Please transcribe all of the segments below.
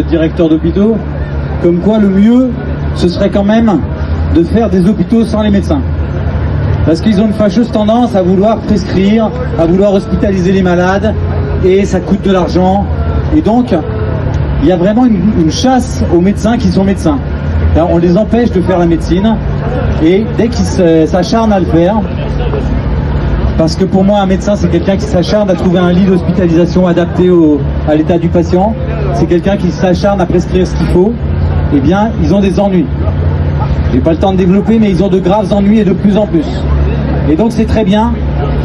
directeur d'hôpitaux, comme quoi le mieux, ce serait quand même de faire des hôpitaux sans les médecins. Parce qu'ils ont une fâcheuse tendance à vouloir prescrire, à vouloir hospitaliser les malades, et ça coûte de l'argent. Et donc, il y a vraiment une chasse aux médecins qui sont médecins. Alors, on les empêche de faire la médecine, et dès qu'ils s'acharnent à le faire, parce que pour moi, un médecin, c'est quelqu'un qui s'acharne à trouver un lit d'hospitalisation adapté à l'état du patient, c'est quelqu'un qui s'acharne à prescrire ce qu'il faut, eh bien, ils ont des ennuis. J'ai pas le temps de développer, mais ils ont de graves ennuis et de plus en plus. Et donc c'est très bien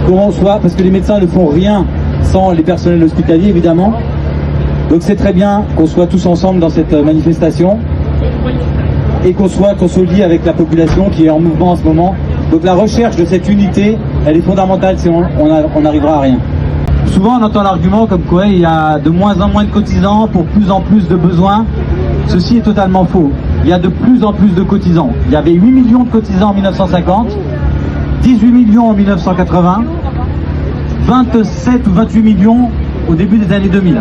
qu'on soit, parce que les médecins ne font rien sans les personnels hospitaliers, évidemment. Donc c'est très bien qu'on soit tous ensemble dans cette manifestation et qu'on se lie avec la population qui est en mouvement en ce moment. Donc la recherche de cette unité, elle est fondamentale, sinon on n'arrivera à rien. Souvent on entend l'argument comme quoi il y a de moins en moins de cotisants pour plus en plus de besoins. Ceci est totalement faux. Il y a de plus en plus de cotisants. Il y avait 8 millions de cotisants en 1950, 18 millions en 1980, 27 ou 28 millions au début des années 2000.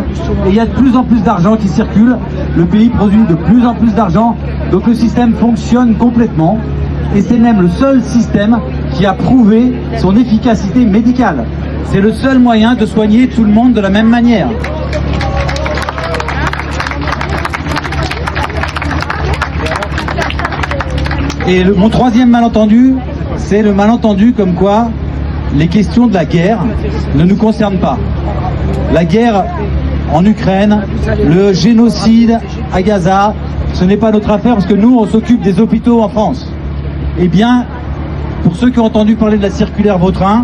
Et il y a de plus en plus d'argent qui circule, le pays produit de plus en plus d'argent, donc le système fonctionne complètement. Et c'est même le seul système qui a prouvé son efficacité médicale. C'est le seul moyen de soigner tout le monde de la même manière. Et mon troisième malentendu, c'est le malentendu comme quoi les questions de la guerre ne nous concernent pas. La guerre en Ukraine, le génocide à Gaza, ce n'est pas notre affaire parce que nous, on s'occupe des hôpitaux en France. Eh bien, pour ceux qui ont entendu parler de la circulaire Vautrin,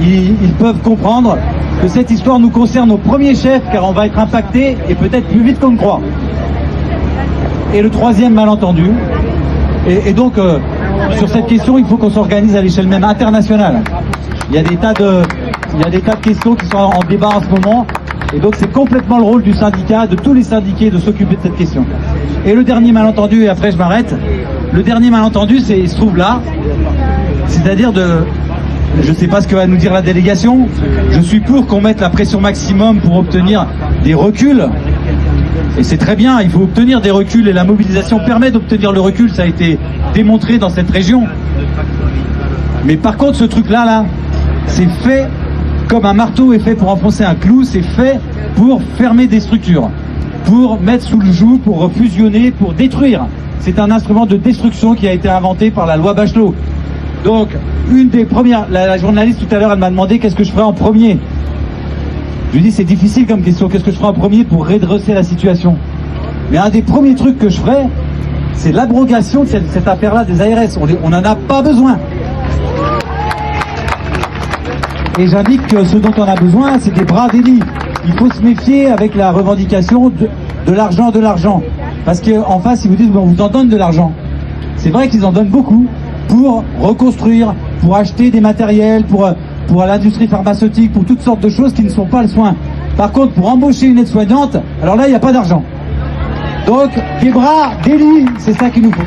ils peuvent comprendre que cette histoire nous concerne au premier chef car on va être impacté et peut-être plus vite qu'on ne croit. Et le troisième malentendu, et donc, sur cette question, il faut qu'on s'organise à l'échelle même internationale. Il y a des tas de questions qui sont en débat en ce moment. Et donc, c'est complètement le rôle du syndicat, de tous les syndiqués, de s'occuper de cette question. Et le dernier malentendu, et après je m'arrête, le dernier malentendu, il se trouve là. C'est-à-dire je ne sais pas ce que va nous dire la délégation. Je suis pour qu'on mette la pression maximum pour obtenir des reculs. Et c'est très bien, il faut obtenir des reculs et la mobilisation permet d'obtenir le recul, ça a été démontré dans cette région. Mais par contre, ce truc-là, c'est fait comme un marteau est fait pour enfoncer un clou, c'est fait pour fermer des structures, pour mettre sous le joug, pour fusionner, pour détruire. C'est un instrument de destruction qui a été inventé par la loi Bachelot. Donc, une des premières, la journaliste tout à l'heure, elle m'a demandé qu'est-ce que je ferais en premier. Je lui dis c'est difficile comme question, qu'est-ce que je ferai en premier pour redresser la situation? Mais un des premiers trucs que je ferai, c'est l'abrogation de cette affaire-là des ARS. On n'en a pas besoin. Et j'indique que ce dont on a besoin, c'est des bras d'élite. Il faut se méfier avec la revendication de l'argent. Parce qu'en face, ils vous disent bon, on vous en donne de l'argent. C'est vrai qu'ils en donnent beaucoup pour reconstruire, pour acheter des matériels, pour l'industrie pharmaceutique, pour toutes sortes de choses qui ne sont pas le soin. Par contre, pour embaucher une aide-soignante, alors là, il n'y a pas d'argent. Donc, des bras, des lits, c'est ça qu'il nous faut.